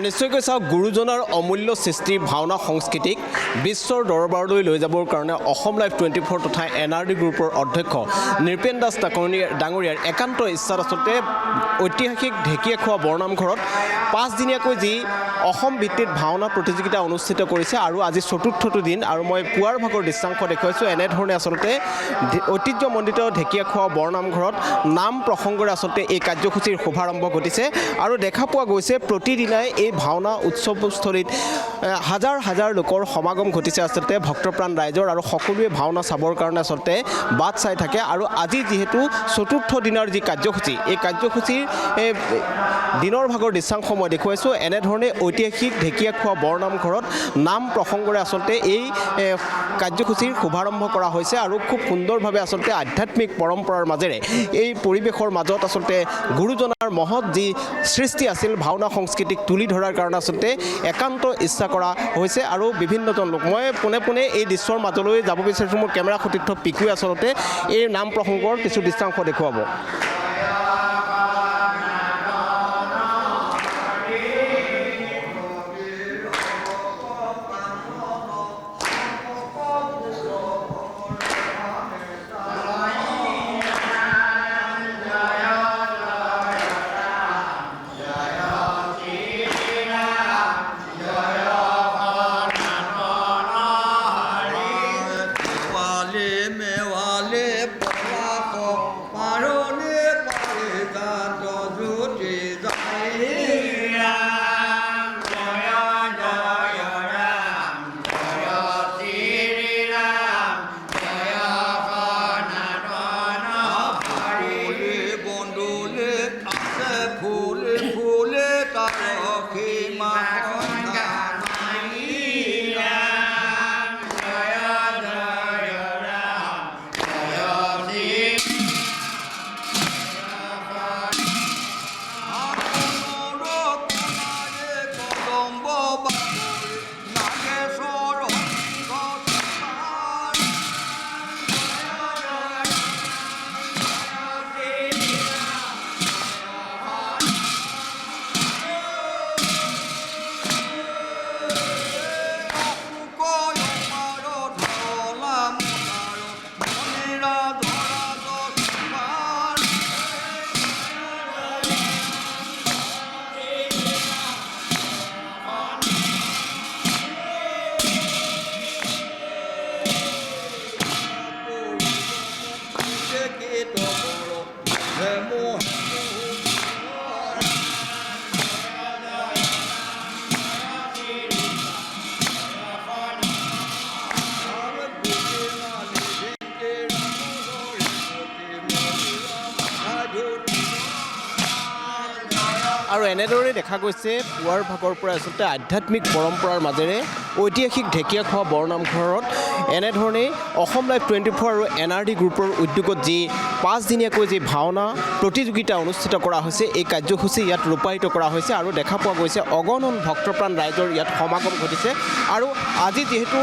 নিশ্চয়কৈ চাওক গুৰুজনাৰ অমূল্য সৃষ্টি ভাওনা সংস্কৃতিক বিশ্বৰ দৰবাৰলৈ লৈ যাবৰ কাৰণে অসম লাইভ 24 তথা NRD গ্ৰুপৰ অধ্যক্ষ নৃপেন দাস ডাঙৰীয়াৰ একান্ত ইচ্ছাত আচলতে ঐতিহাসিক ঢেকীয়াখোৱা বৰনামঘৰত 5 দিনীয়াকৈ যি অসম ভিত্তিত ভাওনা প্ৰতিযোগিতা অনুষ্ঠিত কৰিছে আৰু আজি চতুৰ্থটো দিন আৰু মই পুৱাৰ ভাগৰ দৃশ্যাংশ দেখুৱাইছোঁ এনেধৰণে আচলতে ঐতিহ্যমণ্ডিত ঢেকীয়াখোৱা বৰনামঘৰত নাম প্ৰসংগৰে আচলতে এই কাৰ্যসূচীৰ শুভাৰম্ভ ঘটিছে আৰু দেখা পোৱা গৈছে প্ৰতিদিনাই এই ভাওনা উৎসৱস্থলীত হাজাৰ হাজাৰ লোকৰ সমাগম ঘটিছে আচলতে ভক্তপ্ৰাণ ৰাইজৰ আৰু সকলোৱে ভাওনা চাবৰ কাৰণে আচলতে বাট চাই থাকে আৰু আজি যিহেতু চতুৰ্থ দিনৰ যি কাৰ্যসূচী এই কাৰ্যসূচীৰ দিনৰ ভাগৰ দৃশ্যাংশ মই দেখুৱাইছোঁ এনেধৰণে ঐতিহাসিক ঢেকীয়াখোৱা বৰনামঘৰত নাম প্ৰসংগৰে আচলতে এই কাৰ্যসূচীৰ শুভাৰম্ভ কৰা হৈছে আৰু খুব সুন্দৰভাৱে আচলতে আধ্যাত্মিক পৰম্পৰাৰ মাজেৰে এই পৰিৱেশৰ মাজত আচলতে গুৰুজনাৰ মহৎ যি সৃষ্টি আছিল ভাওনা সংস্কৃতিক তুলি ধৰাৰ কাৰণে আচলতে একান্ত ইচ্ছা কৰা হৈছে আৰু বিভিন্নজন লোক মই পোনে পোনে এই দৃশ্যৰ মাজলৈ যাব বিচাৰিছোঁ মোৰ কেমেৰা সতীৰ্থ পিকুৱে আচলতে এই নাম প্ৰসংগৰ কিছু দৃশ্যাংশ দেখুৱাব আৰু এনেদৰে দেখা গৈছে পুৱাৰ ভাগৰ পৰা আচলতে আধ্যাত্মিক পৰম্পৰাৰ মাজেৰে ঐতিহাসিক ঢেকীয়াখোৱা বৰনামঘৰত এনেধৰণে অসম লাইভ 24 আৰু NRD গ্ৰুপৰ উদ্যোগত যি 5 দিনীয়াকৈ যি ভাওনা প্ৰতিযোগিতা অনুষ্ঠিত কৰা হৈছে এই কাৰ্যসূচী ইয়াত ৰূপায়িত কৰা হৈছে আৰু দেখা পোৱা গৈছে অগণন ভক্তপ্ৰাণ ৰাইজৰ ইয়াত সমাগম ঘটিছে আৰু আজি যিহেতু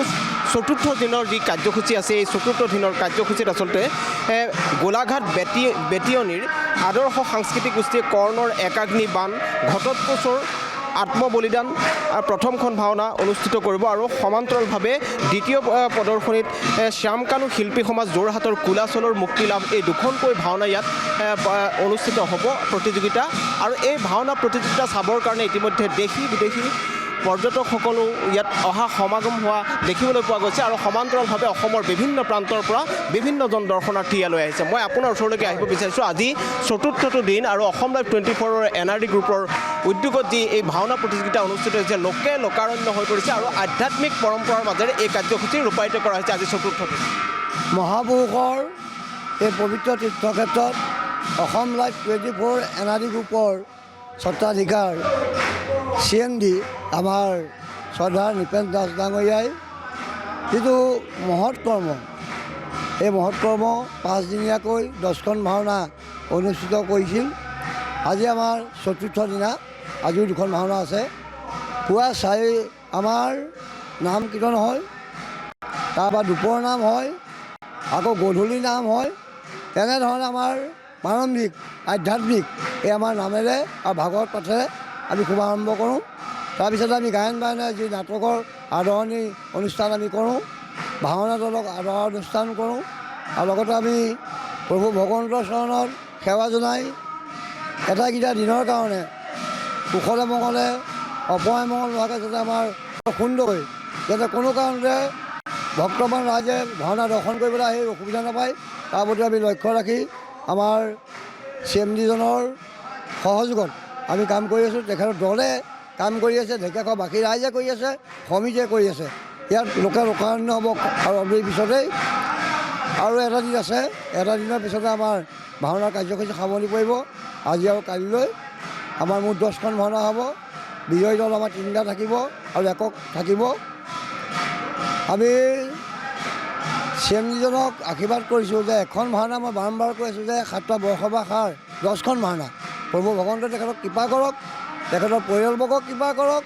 চতুৰ্থ দিনৰ যি কাৰ্যসূচী আছে এই চতুৰ্থ দিনৰ কাৰ্যসূচীত আচলতে গোলাঘাট বেটিয়নিৰ আদৰ্শ সাংস্কৃতিক গোষ্ঠীয়ে কৰ্ণৰ একাগ্নি বাণ ঘটোৎকচৰ আত্মবলিদান প্ৰথমখন ভাওনা অনুষ্ঠিত কৰিব আৰু সমান্তৰালভাৱে দ্বিতীয় প্ৰদৰ্শনীত শ্যামকানু শিল্পী সমাজ যোৰহাটৰ কুলাচলৰ মুক্তি লাভ এই দুখনকৈ ভাওনা ইয়াত অনুষ্ঠিত হ'ব প্ৰতিযোগিতা আৰু এই ভাওনা প্ৰতিযোগিতা চাবৰ কাৰণে ইতিমধ্যে দেশী বিদেশী পৰ্যটকসকলো ইয়াত অহা সমাগম হোৱা দেখিবলৈ পোৱা গৈছে আৰু সমান্তৰালভাৱে অসমৰ বিভিন্ন প্ৰান্তৰ পৰা বিভিন্নজন দৰ্শনাৰ্থী ইয়ালৈ আহিছে মই আপোনাৰ ওচৰলৈকে আহিব বিচাৰিছোঁ আজি চতুৰ্থটো দিন আৰু অসম লাইভ 24 আৰু NRD গ্ৰুপৰ উদ্যোগত যি এই ভাওনা প্ৰতিযোগিতা অনুষ্ঠিত হৈছে লোকে লোকাৰণ্য হৈ পৰিছে আৰু আধ্যাত্মিক পৰম্পৰাৰ মাজেৰে এই কাৰ্যসূচী ৰূপায়িত কৰা হৈছে আজি চতুৰ্থ দিন মহাপুৰুষৰ এই পবিত্ৰ তীৰ্থক্ষেত্ৰত অসম লাইভ 24 NRD গ্ৰুপৰ স্বত্বাধিকাৰ CMD আমাৰ শ্ৰদ্ধাৰ নৃপেন দাস ডাঙৰীয়াই যিটো মহৎ কৰ্ম এই মহৎ কৰ্ম 5 দিনীয়াকৈ 10খন ভাওনা অনুষ্ঠিত কৰিছিল আজি আমাৰ চতুৰ্থ দিনা আজিও 2খন ভাওনা আছে পুৱা চাই আমাৰ নাম কীৰ্তন হয় তাৰপৰা দুপৰ নাম হয় আকৌ গধূলি নাম হয় তেনেধৰণে আমাৰ প্ৰাৰম্ভিক আধ্যাত্মিক এই আমাৰ নামেৰে আৰু ভাগৱত পাঠেৰে আমি শুভাৰম্ভ কৰোঁ তাৰপিছত আমি গায়ন বায়নৰ যি নাটকৰ আদৰণি অনুষ্ঠান আমি কৰোঁ, ভাওনা দলক আদৰ অনুষ্ঠান কৰোঁ, আৰু লগতে আমি প্ৰভু ভগৱন্তৰ চৰণত সেৱা জনাই এটাকেইটা দিনৰ কাৰণে কুশলে মংগলে অপয় মংগল নোহোৱাকৈ যাতে আমাৰ সুন্দৰকৈ যাতে কোনো কাৰণতে ভক্তমান ৰাইজে ভাওনা দৰ্শন কৰিবলৈ আহি অসুবিধা নাপায়, তাৰ প্ৰতি আমি লক্ষ্য ৰাখি আমাৰ CMDজনৰ সহযোগত আমি কাম কৰি আছোঁ। তেখেতৰ দলে কাম কৰি আছে, ঢেকীয়াখোৱা বাকী ৰাইজে কৰি আছে, সমিতিয়ে কৰি আছে। ইয়াত লোকে লোকাৰণ্য হ'ব আৰু অলৰেডি পিছতেই আৰু এটা দিন আছে, এটা দিনৰ পিছতে আমাৰ ভাওনাৰ কাৰ্যসূচী সামৰণি পৰিব। আজি আৰু কালিলৈ আমাৰ মুঠ 10খন ভাওনা হ'ব। বিজয়ী দল আমাৰ 3টা থাকিব আৰু একক থাকিব। আমি CMDজনক আশীৰ্বাদ কৰিছোঁ যে এখন ভাওনা মই বাৰম্বাৰ কৈ আছোঁ যে 7টা বৰসভা সাৰ 10খন ভাওনা। প্ৰভু ভগৱন্তই তেখেতক কৃপা কৰক, তেখেতৰ পৰিয়ালবৰ্গক কৃপা কৰক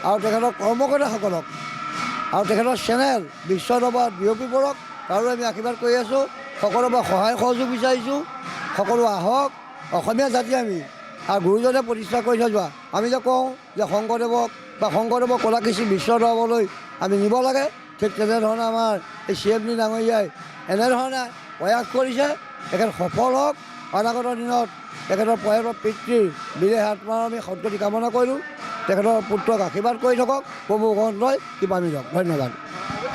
আৰু তেখেতৰ কৰ্মকৰ্তাসকলক আৰু তেখেতৰ চেনেল বিশ্ব দৰবাৰত বিয়পি পৰক, তাৰো আমি আশীৰ্বাদ কৰি আছোঁ। সকলোৰে পৰা সহায় সহযোগ বিচাৰিছোঁ। সকলো আহক, অসমীয়া জাতি আমি আৰু গুৰুজনে প্ৰতিষ্ঠা কৰি থৈ যোৱা আমি যে কওঁ যে শংকৰদেৱক বা শংকৰদেৱৰ কলাকৃষি বিশ্ব দৰবাৰলৈ আমি নিব লাগে, ঠিক তেনেধৰণে আমাৰ এই CMD ডাঙৰীয়াই এনেধৰণে প্ৰয়াস কৰিছে। তেখেত সফল হওক, অনাগত দিনত তেখেতৰ প্ৰয়াত পিতৃৰ বিদেহ আত্মাৰ আমি সদ্গতি কামনা কৰিলোঁ। তেখেতৰ পুত্ৰক আশীৰ্বাদ কৰি থাকক, প্ৰভু ভগৱন্তই কৃপা দিয়ক। ধন্যবাদ।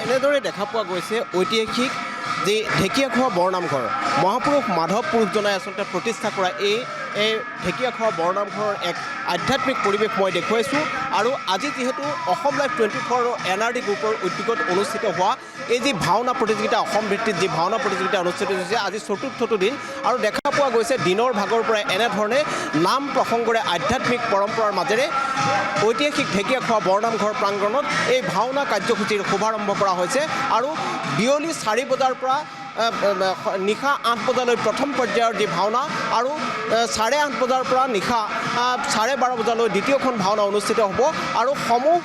এনেদৰে দেখা পোৱা গৈছে ঐতিহাসিক যি ঢেকীয়াখোৱা বৰনামঘৰ, মহাপুৰুষ মাধৱ পুৰুষজনাই আচলতে প্ৰতিষ্ঠা কৰা এই ঢেকীয়াখোৱা বৰনামঘৰৰ এক আধ্যাত্মিক পৰিৱেশ মই দেখুৱাইছোঁ। আৰু আজি যিহেতু অসম লাইভ 24 NRD গ্ৰুপৰ উদ্যোগত অনুষ্ঠিত হোৱা এই যি ভাওনা প্ৰতিযোগিতা, অসম ভিত্তিত যি ভাওনা প্ৰতিযোগিতা অনুষ্ঠিত হৈছে, আজি 4ৰ্থটো দিন আৰু দেখা পোৱা গৈছে দিনৰ ভাগৰ পৰাই এনেধৰণে নাম প্ৰসংগৰে আধ্যাত্মিক পৰম্পৰাৰ মাজেৰে ঐতিহাসিক ঢেকীয়াখোৱা বৰনামঘৰ প্ৰাংগণত এই ভাওনা কাৰ্যসূচীৰ শুভাৰম্ভ কৰা হৈছে। আৰু বিয়লি 4 বজাৰ পৰা নিশা 8 বজালৈ প্ৰথম পৰ্যায়ৰ যি ভাওনা আৰু 8:30 বজাৰ পৰা নিশা 12:30 বজালৈ দ্বিতীয়খন ভাওনা অনুষ্ঠিত হ'ব। আৰু সমূহ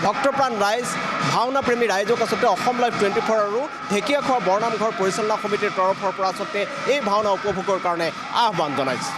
ভক্তপ্ৰাণ ৰাইজ, ভাওনা প্ৰেমী ৰাইজক আচলতে অসম লাইভ 24 আৰু ঢেকীয়াখোৱা বৰনামঘৰ পৰিচালনা সমিতিৰ তৰফৰ পৰা আচলতে এই ভাওনা উপভোগৰ কাৰণে আহ্বান জনাইছে।